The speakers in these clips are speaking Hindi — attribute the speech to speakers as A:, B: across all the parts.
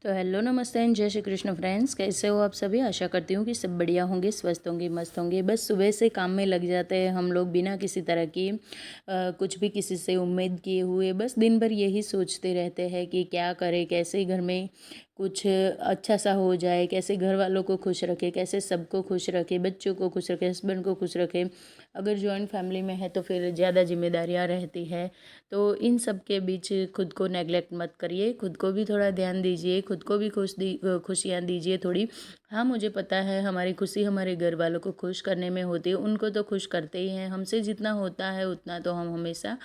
A: तो हेलो नमस्ते एंड जय श्री कृष्ण फ्रेंड्स, कैसे हो आप सभी। आशा करती हूँ कि सब बढ़िया होंगे, स्वस्थ होंगे, मस्त होंगे। बस सुबह से काम में लग जाते हैं हम लोग बिना किसी तरह की कुछ भी किसी से उम्मीद किए हुए। बस दिन भर यही सोचते रहते हैं कि क्या करें, कैसे घर में कुछ अच्छा सा हो जाए, कैसे घर वालों को खुश रखे, कैसे सबको खुश रखे, बच्चों को खुश रखे, हस्बैंड को खुश रखे। अगर जॉइंट फैमिली में है तो फिर ज़्यादा जिम्मेदारियाँ रहती है। तो इन सब के बीच खुद को नेगलेक्ट मत करिए, खुद को भी थोड़ा ध्यान दीजिए, खुद को भी खुशियाँ दीजिए थोड़ी। हाँ, मुझे पता है हमारी खुशी हमारे घर वालों को खुश करने में होती है, उनको तो खुश करते ही हैं। हमसे जितना होता है उतना तो हम हमेशा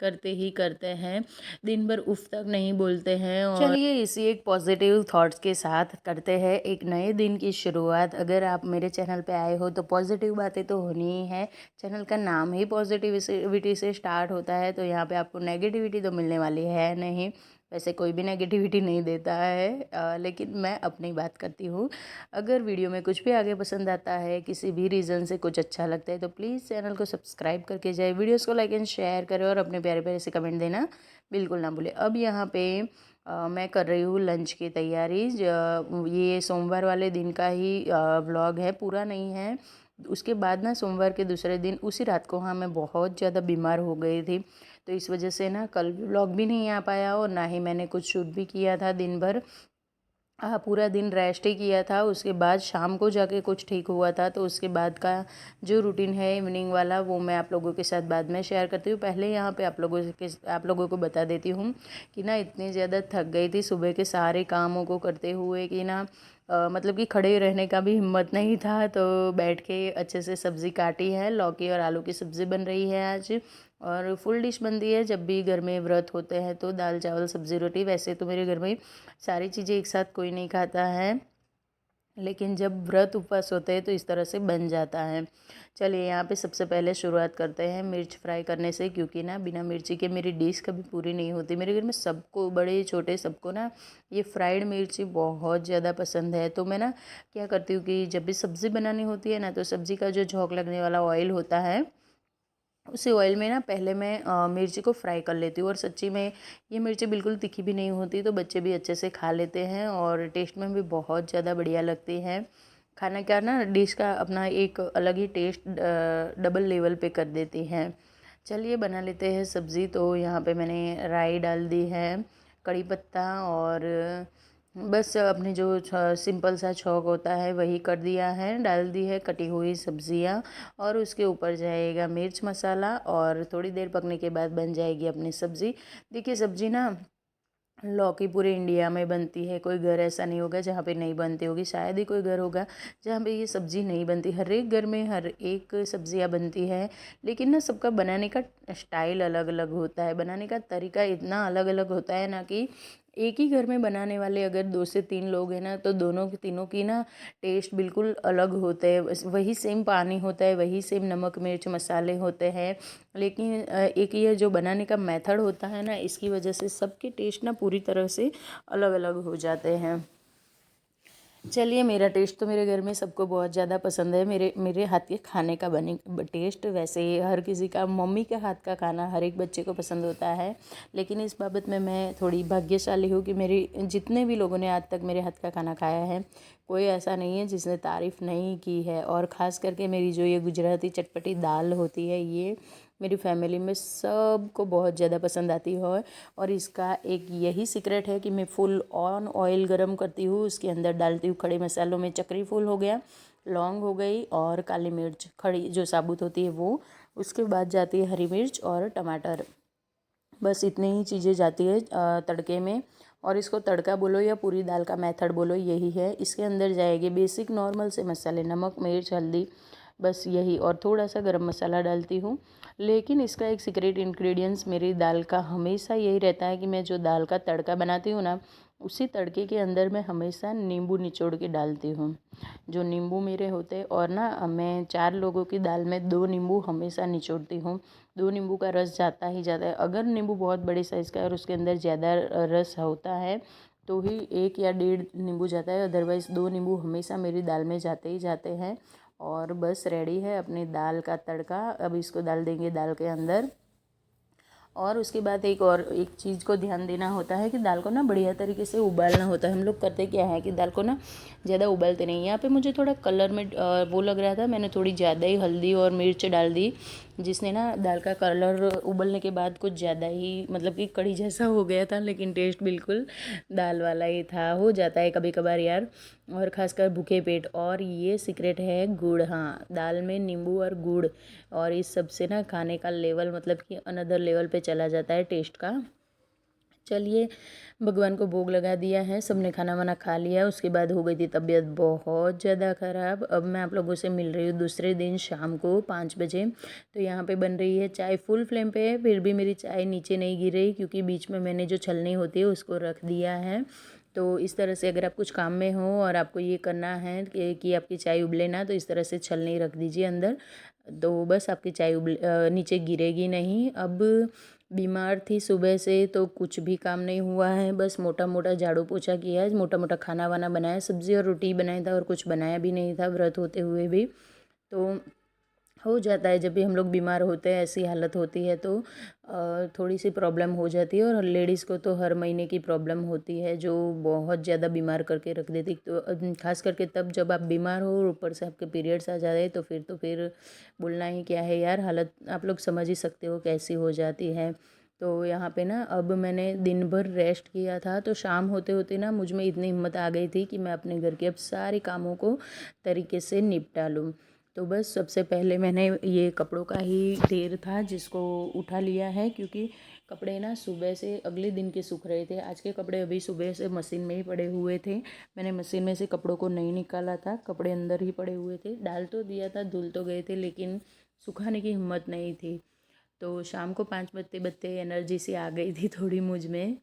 A: करते ही करते हैं, दिन भर उफ तक नहीं बोलते हैं। और चलिए इसी एक पॉजिटिव थॉट्स के साथ करते हैं एक नए दिन की शुरुआत। अगर आप मेरे चैनल पे आए हो तो पॉजिटिव बातें तो होनी ही है। चैनल का नाम ही पॉजिटिविटी से स्टार्ट होता है, तो यहाँ पे आपको नेगेटिविटी तो मिलने वाली है नहीं। वैसे कोई भी नेगेटिविटी नहीं देता है, लेकिन मैं अपनी बात करती हूँ। अगर वीडियो में कुछ भी आगे पसंद आता है, किसी भी रीज़न से कुछ अच्छा लगता है, तो प्लीज़ चैनल को सब्सक्राइब करके जाए, वीडियोस को लाइक एंड शेयर करें और अपने प्यारे प्यारे से कमेंट देना बिल्कुल ना भूलें। अब यहाँ पे मैं कर रही हूँ लंच की तैयारी। ये सोमवार वाले दिन का ही व्लॉग है, पूरा नहीं है। उसके बाद ना सोमवार के दूसरे दिन उसी रात को हाँ मैं बहुत ज़्यादा बीमार हो गई थी, तो इस वजह से ना कल व्लॉग भी नहीं आ पाया और ना ही मैंने कुछ शूट भी किया था दिन भर। पूरा दिन रेस्ट ही किया था। उसके बाद शाम को जाके कुछ ठीक हुआ था, तो उसके बाद का जो रूटीन है इवनिंग वाला वो मैं आप लोगों के साथ बाद में शेयर करती हूँ। पहले यहाँ पे आप लोगों को बता देती हूँ कि ना इतनी ज़्यादा थक गई थी सुबह के सारे कामों को करते हुए कि ना मतलब कि खड़े रहने का भी हिम्मत नहीं था। तो बैठ के अच्छे से सब्ज़ी काटी है, लौकी और आलू की सब्ज़ी बन रही है आज। और फुल डिश बनती है जब भी घर में व्रत होते हैं, तो दाल चावल सब्ज़ी रोटी। वैसे तो मेरे घर में सारी चीज़ें एक साथ कोई नहीं खाता है, लेकिन जब व्रत उपवास होते हैं तो इस तरह से बन जाता है। चलिए यहाँ पे सबसे पहले शुरुआत करते हैं मिर्च फ्राई करने से, क्योंकि ना बिना मिर्ची के मेरी डिश कभी पूरी नहीं होती। मेरे घर में सबको, बड़े छोटे सबको ना ये फ्राइड मिर्ची बहुत ज़्यादा पसंद है। तो मैं ना क्या करती हूँ कि जब भी सब्ज़ी बनानी होती है ना, तो सब्ज़ी का जो झोंक लगने वाला ऑयल होता है, उसी ऑयल में ना पहले मैं मिर्ची को फ्राई कर लेती हूँ। और सच्ची में ये मिर्ची बिल्कुल तीखी भी नहीं होती, तो बच्चे भी अच्छे से खा लेते हैं और टेस्ट में भी बहुत ज़्यादा बढ़िया लगती है। खाना क्या ना, डिश का अपना एक अलग ही टेस्ट डबल लेवल पे कर देती हैं। चलिए बना लेते हैं सब्ज़ी। तो यहाँ पे मैंने राई डाल दी है, कड़ी पत्ता, और बस अपने जो सिंपल सा छौंक होता है वही कर दिया है, डाल दी है कटी हुई सब्जियाँ। और उसके ऊपर जाएगा मिर्च मसाला, और थोड़ी देर पकने के बाद बन जाएगी अपनी सब्ज़ी। देखिए सब्ज़ी ना लौकी पूरे इंडिया में बनती है, कोई घर ऐसा नहीं होगा जहाँ पे नहीं बनती होगी। शायद ही कोई घर होगा जहाँ पे ये सब्ज़ी नहीं बनती। हर एक घर में हर एक सब्जियाँ बनती है, लेकिन ना सबका बनाने का स्टाइल अलग अलग होता है, बनाने का तरीका इतना अलग अलग होता है ना कि एक ही घर में बनाने वाले अगर 2 से 3 लोग हैं ना, तो दोनों की तीनों की ना टेस्ट बिल्कुल अलग होते हैं। वही सेम पानी होता है, वही सेम नमक मिर्च मसाले होते हैं, लेकिन एक ये जो बनाने का मेथड होता है ना, इसकी वजह से सबके टेस्ट ना पूरी तरह से अलग अलग हो जाते हैं। चलिए मेरा टेस्ट तो मेरे घर में सबको बहुत ज़्यादा पसंद है, मेरे मेरे हाथ के खाने का बने टेस्ट। वैसे हर किसी का मम्मी के हाथ का खाना हर एक बच्चे को पसंद होता है, लेकिन इस बाबत में मैं थोड़ी भाग्यशाली हूँ कि मेरी जितने भी लोगों ने आज तक मेरे हाथ का खाना खाया है, कोई ऐसा नहीं है जिसने तारीफ़ नहीं की है। और ख़ास करके मेरी जो ये गुजराती चटपटी दाल होती है, ये मेरी फैमिली में सबको बहुत ज़्यादा पसंद आती है। और इसका एक यही सीक्रेट है कि मैं फुल ऑन ऑयल गरम करती हूँ, उसके अंदर डालती हूँ खड़े मसालों में चक्री फूल हो गया, लौंग हो गई, और काली मिर्च खड़ी जो साबुत होती है वो। उसके बाद जाती है हरी मिर्च और टमाटर। बस इतनी ही चीज़ें जाती है तड़के में। और इसको तड़का बोलो या पूरी दाल का मेथड बोलो, यही है। इसके अंदर जाएगी बेसिक नॉर्मल से मसाले, नमक मिर्च हल्दी, बस यही, और थोड़ा सा गरम मसाला डालती हूँ। लेकिन इसका एक सीक्रेट इंग्रेडिएंट्स मेरी दाल का हमेशा यही रहता है कि मैं जो दाल का तड़का बनाती हूँ ना, उसी तड़के के अंदर मैं हमेशा नींबू निचोड़ के डालती हूँ। जो नींबू मेरे होते हैं, और ना मैं 4 लोगों की दाल में 2 नींबू हमेशा निचोड़ती हूँ। 2 नींबू का रस जाता ही जाता है। अगर नींबू बहुत बड़े साइज़ का है और उसके अंदर ज़्यादा रस होता है तो ही 1 या 1.5 नींबू जाता है, अदरवाइज़ 2 नींबू हमेशा मेरी दाल में जाते ही जाते हैं। और बस रेडी है अपनी दाल का तड़का। अब इसको डाल देंगे दाल के अंदर। और उसके बाद एक चीज़ को ध्यान देना होता है कि दाल को ना बढ़िया तरीके से उबालना होता है। हम लोग करते क्या है कि दाल को ना ज़्यादा उबालते नहीं। यहाँ पे मुझे थोड़ा कलर में वो लग रहा था, मैंने थोड़ी ज़्यादा ही हल्दी और मिर्च डाल दी, जिसने ना दाल का कलर उबलने के बाद कुछ ज़्यादा ही मतलब कि कढ़ी जैसा हो गया था, लेकिन टेस्ट बिल्कुल दाल वाला ही था। हो जाता है कभी कभार यार, और ख़ासकर भूखे पेट। और ये सीक्रेट है गुड़, हाँ, दाल में नींबू और गुड़, और इस सब से ना खाने का लेवल मतलब कि अनदर लेवल पे चला जाता है टेस्ट का। चलिए, भगवान को भोग लगा दिया है, सबने खाना वाना खा लिया। उसके बाद हो गई थी तबीयत बहुत ज़्यादा ख़राब। अब मैं आप लोगों से मिल रही हूँ दूसरे दिन शाम को 5 बजे। तो यहाँ पे बन रही है चाय, फुल फ्लेम पे है, फिर भी मेरी चाय नीचे नहीं गिर रही, क्योंकि बीच में मैंने जो छलनी होती है उसको रख दिया है। तो इस तरह से अगर आप कुछ काम में हो और आपको ये करना है कि आपकी चाय उबले ना, तो इस तरह से छलनी रख दीजिए अंदर, तो बस आपकी चाय नीचे गिरेगी नहीं। अब बीमार थी सुबह से तो कुछ भी काम नहीं हुआ है, बस मोटा मोटा झाड़ू पोछा किया है, मोटा मोटा खाना वाना बनाया, सब्ज़ी और रोटी बनाया था, और कुछ बनाया भी नहीं था व्रत होते हुए भी। तो हो जाता है जब भी हम लोग बीमार होते हैं, ऐसी हालत होती है तो थोड़ी सी प्रॉब्लम हो जाती है। और लेडीज़ को तो हर महीने की प्रॉब्लम होती है जो बहुत ज़्यादा बीमार करके रख देती। तो खास करके तब जब आप बीमार हो और ऊपर से आपके पीरियड्स आ जाए तो फिर बोलना ही क्या है यार, हालत आप लोग समझ ही सकते हो कैसी हो जाती है। तो यहाँ पे ना अब मैंने दिन भर रेस्ट किया था, तो शाम होते होते ना मुझ में इतनी हिम्मत आ गई थी कि मैं अपने घर के अब सारे कामों को तरीके से निपटा लूँ। तो बस सबसे पहले मैंने ये कपड़ों का ही ढेर था जिसको उठा लिया है, क्योंकि कपड़े ना सुबह से अगले दिन के सूख रहे थे। आज के कपड़े अभी सुबह से मशीन में ही पड़े हुए थे, मैंने मशीन में से कपड़ों को नहीं निकाला था, कपड़े अंदर ही पड़े हुए थे। डाल तो दिया था, धुल तो गए थे, लेकिन सुखाने की हिम्मत नहीं थी। तो शाम को 5 बजते बजते एनर्जी सी आ गई थी थोड़ी मुझ में।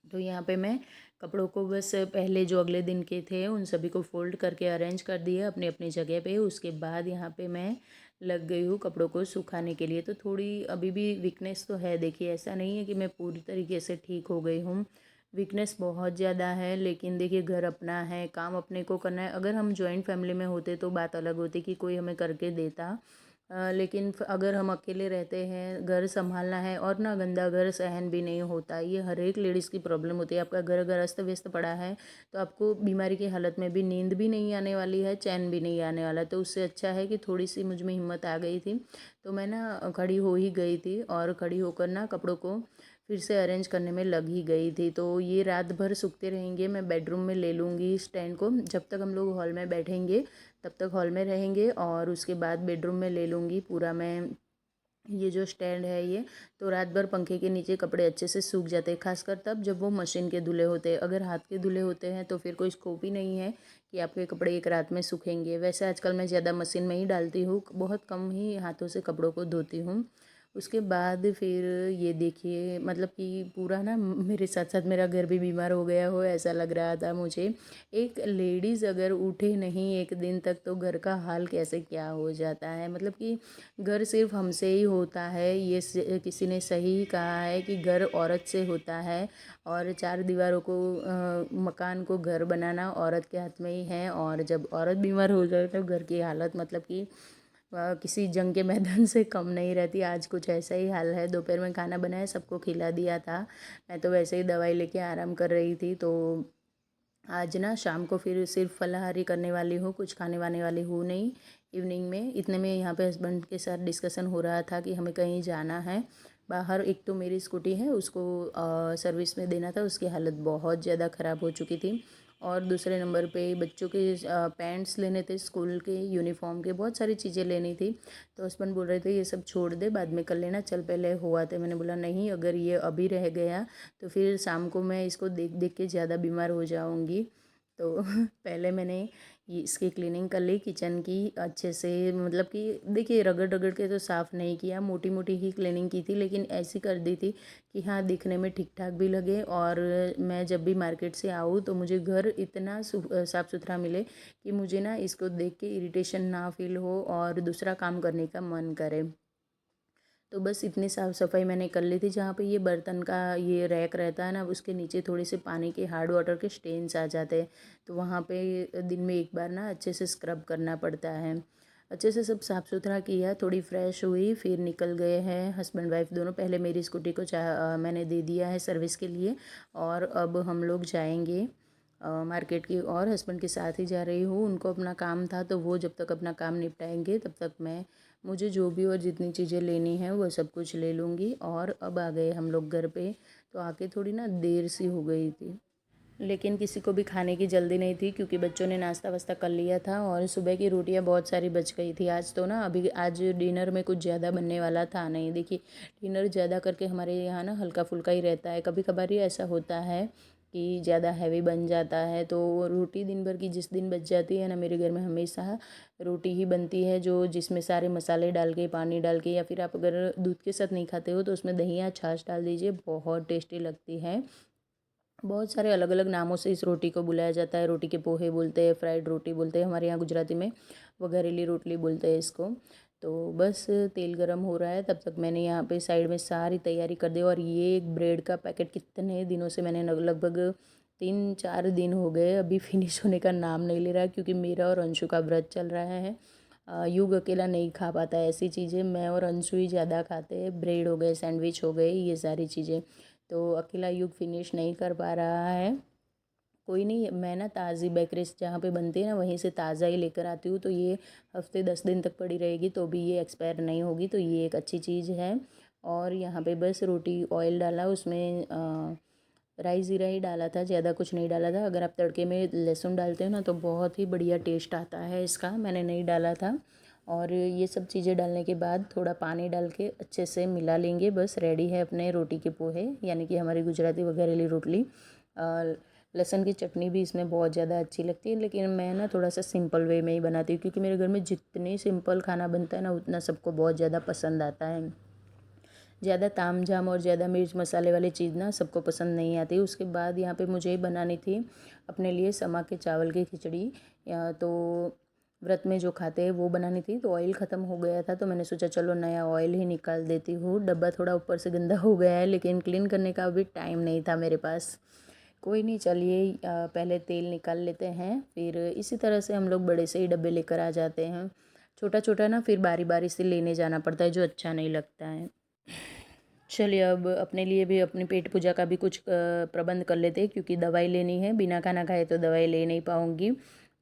A: तो यहाँ पे मैं कपड़ों को बस पहले जो अगले दिन के थे उन सभी को फ़ोल्ड करके अरेंज कर दिया अपनी अपनी जगह पे। उसके बाद यहाँ पे मैं लग गई हूँ कपड़ों को सुखाने के लिए। तो थोड़ी अभी भी वीकनेस तो है, देखिए ऐसा नहीं है कि मैं पूरी तरीके से ठीक हो गई हूँ, वीकनेस बहुत ज़्यादा है। लेकिन देखिए घर अपना है, काम अपने को करना है। अगर हम जॉइंट फैमिली में होते तो बात अलग होती कि कोई हमें करके देता, लेकिन अगर हम अकेले रहते हैं, घर संभालना है, और ना गंदा घर सहन भी नहीं होता। ये हर एक लेडीज़ की प्रॉब्लम होती है। आपका घर अगर अस्त व्यस्त पड़ा है तो आपको बीमारी की हालत में भी नींद भी नहीं आने वाली है, चैन भी नहीं आने वाला। तो उससे अच्छा है कि थोड़ी सी मुझ में हिम्मत आ गई थी, तो मैं ना खड़ी हो ही गई थी, और खड़ी होकर ना कपड़ों को फिर से अरेंज करने में लग ही गई थी। तो ये रात भर सूखते रहेंगे। मैं बेडरूम में ले लूँगी स्टैंड को, जब तक हम लोग हॉल में बैठेंगे तब तक हॉल में रहेंगे, और उसके बाद बेडरूम में ले लूँगी पूरा मैं ये जो स्टैंड है ये। तो रात भर पंखे के नीचे कपड़े अच्छे से सूख जाते हैं, खासकर तब जब वो मशीन के धुले होते हैं। अगर हाथ के धुले होते हैं तो फिर कोई स्कोप ही नहीं है कि आपके कपड़े एक रात में सूखेंगे। वैसे आजकल मैं ज़्यादा मशीन में ही डालती हूँ, बहुत कम ही हाथों से कपड़ों को धोती हूँ। उसके बाद फिर ये देखिए मतलब कि पूरा ना मेरे साथ साथ मेरा घर भी बीमार हो गया हो ऐसा लग रहा था मुझे। एक लेडीज़ अगर उठे नहीं एक दिन तक तो घर का हाल कैसे क्या हो जाता है। मतलब कि घर सिर्फ हमसे ही होता है, ये किसी ने सही कहा है कि घर औरत से होता है, और चार दीवारों को मकान को घर बनाना औरत के हाथ में ही है। और जब औरत बीमार हो जाए तो घर की हालत मतलब कि किसी जंग के मैदान से कम नहीं रहती। आज कुछ ऐसा ही हाल है। दोपहर में खाना बनाया, सबको खिला दिया था, मैं तो वैसे ही दवाई लेके आराम कर रही थी। तो आज ना शाम को फिर सिर्फ फलाहारी करने वाली हूँ, कुछ खाने वाने वाली हूँ नहीं इवनिंग में। इतने में यहाँ पे हस्बैंड के साथ डिस्कशन हो रहा था कि हमें कहीं जाना है बाहर। एक तो मेरी स्कूटी है उसको सर्विस में देना था, उसकी हालत बहुत ज़्यादा ख़राब हो चुकी थी। और दूसरे नंबर पे बच्चों के पैंट्स लेने थे, स्कूल के यूनिफॉर्म के, बहुत सारी चीज़ें लेनी थी। तो हस्बैंड बोल रहे थे ये सब छोड़ दे, बाद में कर लेना, चल पहले हो आते। मैंने बोला नहीं, अगर ये अभी रह गया तो फिर शाम को मैं इसको देख देख के ज़्यादा बीमार हो जाऊँगी। तो पहले मैंने ये इसकी क्लीनिंग कर ली किचन की अच्छे से। मतलब कि देखिए रगड़ रगड़ के तो साफ़ नहीं किया, मोटी मोटी ही क्लीनिंग की थी, लेकिन ऐसी कर दी थी कि हाँ दिखने में ठीक ठाक भी लगे, और मैं जब भी मार्केट से आऊँ तो मुझे घर इतना साफ़ सुथरा मिले कि मुझे ना इसको देख के इरिटेशन ना फील हो और दूसरा काम करने का मन करे। तो बस इतनी साफ़ सफाई मैंने कर ली थी। जहाँ पे ये बर्तन का ये रैक रहता है ना, उसके नीचे थोड़े से पानी के हार्ड वाटर के स्टेन्स आ जाते हैं, तो वहाँ पे दिन में एक बार ना अच्छे से स्क्रब करना पड़ता है। अच्छे से सब साफ़ सुथरा किया, थोड़ी फ्रेश हुई, फिर निकल गए हैं हस्बैंड वाइफ दोनों। पहले मेरी स्कूटी को मैंने दे दिया है सर्विस के लिए, और अब हम लोग जाएंगे मार्केट की, और हस्बैंड के साथ ही जा रही हूँ। उनको अपना काम था तो वो जब तक अपना काम निपटाएंगे तब तक मुझे जो भी और जितनी चीज़ें लेनी है वो सब कुछ ले लूँगी। और अब आ गए हम लोग घर पे, तो आके थोड़ी ना देर सी हो गई थी, लेकिन किसी को भी खाने की जल्दी नहीं थी क्योंकि बच्चों ने नाश्ता वास्ता कर लिया था, और सुबह की रोटियां बहुत सारी बच गई थी। आज तो ना अभी आज डिनर में कुछ ज़्यादा बनने वाला था नहीं। देखिए, डिनर ज़्यादा करके हमारे यहाँ ना हल्का फुल्का ही रहता है। कभी कभार ही ऐसा होता है कि ज़्यादा हैवी बन जाता है, तो रोटी दिन भर की जिस दिन बच जाती है ना, मेरे घर में हमेशा रोटी ही बनती है, जो जिसमें सारे मसाले डाल के, पानी डाल के, या फिर आप अगर दूध के साथ नहीं खाते हो तो उसमें दही या छाछ डाल दीजिए, बहुत टेस्टी लगती है। बहुत सारे अलग अलग नामों से इस रोटी को बुलाया जाता है। रोटी के पोहे बोलते हैं, फ्राइड रोटी बोलते हैं, हमारे यहाँ गुजराती में वघारेली रोटली बोलते हैं इसको। तो बस तेल गरम हो रहा है, तब तक मैंने यहाँ पे साइड में सारी तैयारी कर दी। और ये एक ब्रेड का पैकेट कितने दिनों से मैंने लगभग 3-4 दिन हो गए अभी फिनिश होने का नाम नहीं ले रहा, क्योंकि मेरा और अंशु का व्रत चल रहा है। युग अकेला नहीं खा पाता है ऐसी चीज़ें, मैं और अंशु ही ज़्यादा खाते हैं। ब्रेड हो गए, सैंडविच हो गए, ये सारी चीज़ें, तो अकेला युग फिनिश नहीं कर पा रहा है। कोई नहीं, मैं ना ताज़ी बेकरी जहाँ पे बनती है ना वहीं से ताज़ा ही लेकर आती हूँ, तो ये हफ्ते 10 दिन तक पड़ी रहेगी तो भी ये एक्सपायर नहीं होगी, तो ये एक अच्छी चीज़ है। और यहाँ पे बस रोटी, ऑयल डाला उसमें, राई ज़ीरा ही डाला था, ज़्यादा कुछ नहीं डाला था। अगर आप तड़के में लहसुन डालते हो ना तो बहुत ही बढ़िया टेस्ट आता है इसका, मैंने नहीं डाला था। और ये सब चीज़ें डालने के बाद थोड़ा पानी डाल के अच्छे से मिला लेंगे, बस रेडी है अपने रोटी के पोहे, यानी कि हमारी गुजराती वघारेली रोटली। लहसुन की चटनी भी इसमें बहुत ज़्यादा अच्छी लगती है, लेकिन मैं ना थोड़ा सा सिंपल वे में ही बनाती हूँ, क्योंकि मेरे घर में जितनी सिंपल खाना बनता है ना उतना सबको बहुत ज़्यादा पसंद आता है। ज़्यादा ताम झाम और ज़्यादा मिर्च मसाले वाली चीज़ ना सबको पसंद नहीं आती। उसके बाद यहाँ पे मुझे बनानी थी अपने लिए समा के चावल की खिचड़ी, तो व्रत में जो खाते हैं वो बनानी थी। तो ऑयल ख़त्म हो गया था, तो मैंने सोचा चलो नया ऑयल ही निकाल देती हूँ। डब्बा थोड़ा ऊपर से गंदा हो गया है, लेकिन क्लीन करने का अभी टाइम नहीं था मेरे पास। कोई नहीं, चलिए पहले तेल निकाल लेते हैं, फिर इसी तरह से हम लोग बड़े से ही डब्बे लेकर आ जाते हैं। छोटा छोटा ना फिर बारी बारी से लेने जाना पड़ता है, जो अच्छा नहीं लगता है। चलिए, अब अपने लिए भी अपनी पेट पूजा का भी कुछ प्रबंध कर लेते हैं, क्योंकि दवाई लेनी है। बिना खाना खाए तो दवाई ले नहीं पाऊँगी।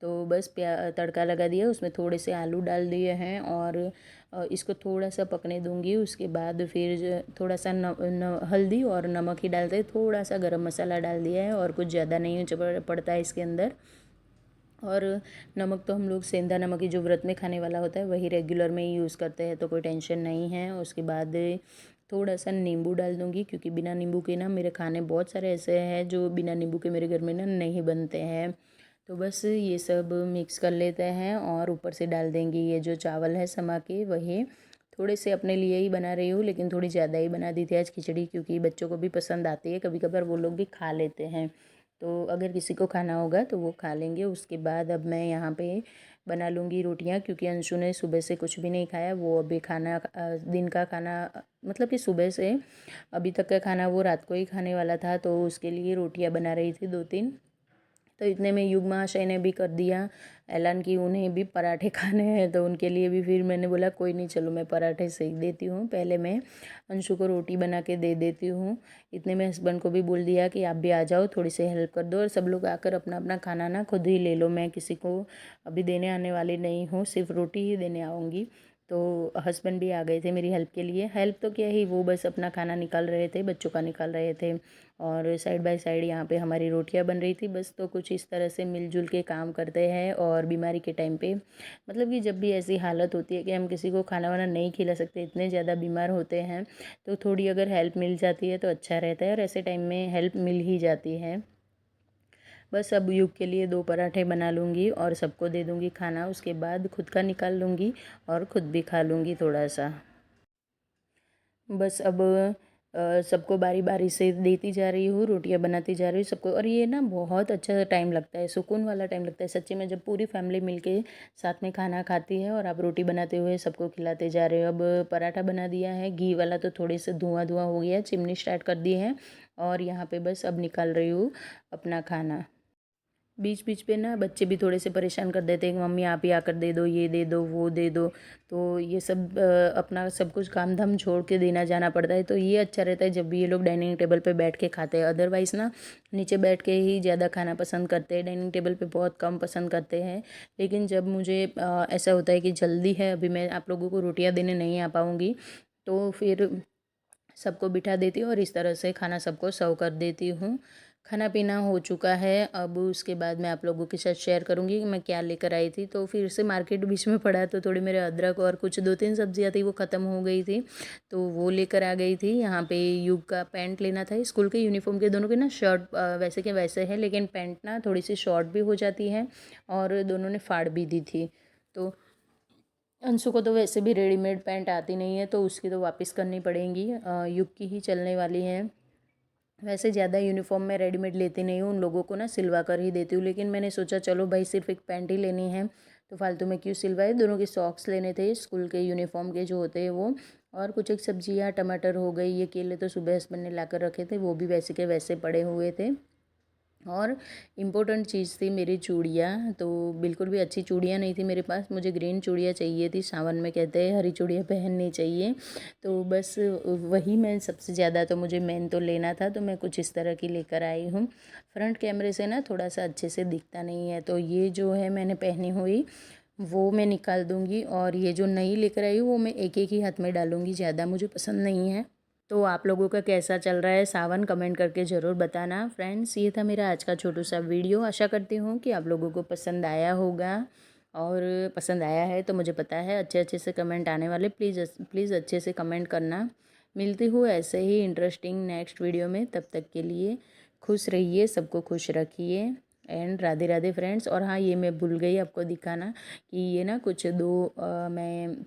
A: तो बस तड़का लगा दिया, उसमें थोड़े से आलू डाल दिए हैं, और इसको थोड़ा सा पकने दूंगी। उसके बाद फिर थोड़ा सा हल्दी और नमक ही डालते हैं, थोड़ा सा गरम मसाला डाल दिया है, और कुछ ज़्यादा नहीं पड़ता है इसके अंदर। और नमक तो हम लोग सेंधा नमक ही, जो व्रत में खाने वाला होता है, वही रेगुलर में ही यूज़ करते हैं, तो कोई टेंशन नहीं है। उसके बाद थोड़ा सा नींबू डाल दूँगी, क्योंकि बिना नींबू के ना मेरे खाने बहुत सारे ऐसे हैं जो बिना नींबू के मेरे घर में ना नहीं बनते हैं। तो बस ये सब मिक्स कर लेते हैं, और ऊपर से डाल देंगे ये जो चावल है समा के, वही थोड़े से अपने लिए ही बना रही हूँ, लेकिन थोड़ी ज़्यादा ही बना दी थी आज खिचड़ी, क्योंकि बच्चों को भी पसंद आती है, कभी कभार वो लोग भी खा लेते हैं। तो अगर किसी को खाना होगा तो वो खा लेंगे। उसके बाद अब मैं यहाँ पे बना लूँगी रोटियाँ, क्योंकि अंशु ने सुबह से कुछ भी नहीं खाया। वो अभी खाना दिन का खाना, मतलब कि सुबह से अभी तक का खाना वो रात को ही खाने वाला था, तो उसके लिए रोटियाँ बना रही थी 2-3। तो इतने में युग महाशय ने भी कर दिया ऐलान कि उन्हें भी पराठे खाने हैं, तो उनके लिए भी फिर मैंने बोला कोई नहीं, चलो मैं पराठे सेक देती हूँ, पहले मैं अंशु को रोटी बना के दे देती हूँ। इतने में हस्बैंड को भी बोल दिया कि आप भी आ जाओ, थोड़ी सी हेल्प कर दो, और सब लोग आकर अपना अपना खाना ना खुद ही ले लो। मैं किसी को अभी देने आने वाली नहीं हूँ, सिर्फ रोटी ही देने आऊँगी। तो हस्बैंड भी आ गए थे मेरी हेल्प के लिए। हेल्प तो क्या ही, वो बस अपना खाना निकाल रहे थे, बच्चों का निकाल रहे थे, और साइड बाय साइड यहाँ पे हमारी रोटियाँ बन रही थी बस। तो कुछ इस तरह से मिलजुल के काम करते हैं। और बीमारी के टाइम पे, मतलब कि जब भी ऐसी हालत होती है कि हम किसी को खाना वाना नहीं खिला सकते, इतने ज़्यादा बीमार होते हैं, तो थोड़ी अगर हेल्प मिल जाती है तो अच्छा रहता है, और ऐसे टाइम में हेल्प मिल ही जाती है। बस अब युग के लिए 2 पराठे बना लूँगी और सबको दे दूँगी खाना। उसके बाद खुद का निकाल लूँगी और ख़ुद भी खा लूँगी थोड़ा सा। बस अब सबको बारी बारी से देती जा रही हूँ, रोटियां बनाती जा रही हूँ सबको। और ये ना बहुत अच्छा टाइम लगता है, सुकून वाला टाइम लगता है सच्ची में, जब पूरी फैमिली मिलके साथ में खाना खाती है और आप रोटी बनाते हुए सबको खिलाते जा रहे हो। अब पराठा बना दिया है घी वाला, तो थोड़े से धुआं धुआं हो गया, चिमनी स्टार्ट कर दी है, और यहाँ पे बस अब निकाल रही हूँ अपना खाना। बीच बीच पे ना बच्चे भी थोड़े से परेशान कर देते हैं कि मम्मी आप ही आकर दे दो, ये दे दो, वो दे दो। तो ये सब अपना सब कुछ काम धाम छोड़ के देना जाना पड़ता है। तो ये अच्छा रहता है जब भी ये लोग डाइनिंग टेबल पे बैठ के खाते हैं। अदरवाइज़ ना नीचे बैठ के ही ज़्यादा खाना पसंद करते हैं, डाइनिंग टेबल पे बहुत कम पसंद करते हैं। लेकिन जब मुझे ऐसा होता है कि जल्दी है, अभी मैं आप लोगों को रोटियाँ देने नहीं आ पाऊँगी, तो फिर सबको बिठा देती हूँ और इस तरह से खाना सबको सर्व कर देती हूँ। खाना पीना हो चुका है, अब उसके बाद मैं आप लोगों के साथ शेयर करूँगी कि मैं क्या लेकर आई थी। तो फिर से मार्केट बीच में पड़ा, तो थोड़ी मेरे अदरक और कुछ 2-3 सब्जियाँ थी वो ख़त्म हो गई थी, तो वो लेकर आ गई थी। यहाँ पे युग का पैंट लेना था, स्कूल के यूनिफ़ॉर्म के दोनों के ना शर्ट वैसे के वैसे है, लेकिन पैंट ना थोड़ी-सी शॉर्ट भी हो जाती है और दोनों ने फाड़ भी दी थी। तो अंशु को तो वैसे भी रेडीमेड पैंट आती नहीं है, तो उसकी तो वापस करनी पड़ेंगी। युग की ही चलने वाली हैं। वैसे ज़्यादा यूनिफॉर्म मैं रेडीमेड लेती नहीं हूँ, उन लोगों को ना सिलवा कर ही देती हूँ। लेकिन मैंने सोचा चलो भाई सिर्फ एक पैंट ही लेनी है, तो फालतू में क्यों सिलवाए। दोनों के सॉक्स लेने थे स्कूल के यूनिफॉर्म के जो होते हैं वो, और कुछ एक सब्जियाँ, टमाटर हो गई, ये केले तो सुबह हस्बैंड ने ला कर रखे थे, वो भी वैसे के वैसे पड़े हुए थे। और इम्पोर्टेंट चीज़ थी मेरी चूड़ियाँ, तो बिल्कुल भी अच्छी चूड़ियाँ नहीं थी मेरे पास। मुझे ग्रीन चूड़ियाँ चाहिए थी, सावन में कहते हैं हरी चूड़ियाँ पहननी चाहिए। तो बस वही मैं सबसे ज़्यादा, तो मुझे मेन तो लेना था, तो मैं कुछ इस तरह की लेकर आई हूँ। फ्रंट कैमरे से ना थोड़ा सा अच्छे से दिखता नहीं है, तो ये जो है मैंने पहनी हुई वो मैं निकाल दूँगी, और ये जो नई लेकर आई हूँ वो मैं एक एक ही हाथ में डालूँगी, ज़्यादा मुझे पसंद नहीं है। तो आप लोगों का कैसा चल रहा है सावन, कमेंट करके ज़रूर बताना फ्रेंड्स। ये था मेरा आज का छोटू सा वीडियो, आशा करती हूँ कि आप लोगों को पसंद आया होगा, और पसंद आया है तो मुझे पता है अच्छे अच्छे से कमेंट आने वाले। प्लीज़ प्लीज़ अच्छे से कमेंट करना। मिलती हूँ ऐसे ही इंटरेस्टिंग नेक्स्ट वीडियो में, तब तक के लिए खुश रहिए, सबको खुश रखिए, एंड राधे राधे फ्रेंड्स। और हाँ, ये मैं भूल गई आपको दिखाना कि ये ना कुछ मैं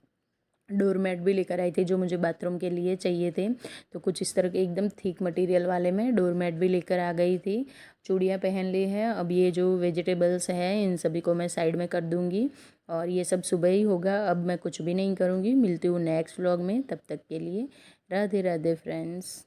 A: डोरमेट भी लेकर आई थी जो मुझे बाथरूम के लिए चाहिए थे। तो कुछ इस तरह के एकदम थिक मटेरियल वाले में डोरमेट भी लेकर आ गई थी। चूड़ियाँ पहन ली हैं। अब ये जो वेजिटेबल्स हैं इन सभी को मैं साइड में कर दूँगी, और ये सब सुबह ही होगा, अब मैं कुछ भी नहीं करूँगी। मिलती हूँ नेक्स्ट व्लॉग में, तब तक के लिए राधे राधे फ्रेंड्स।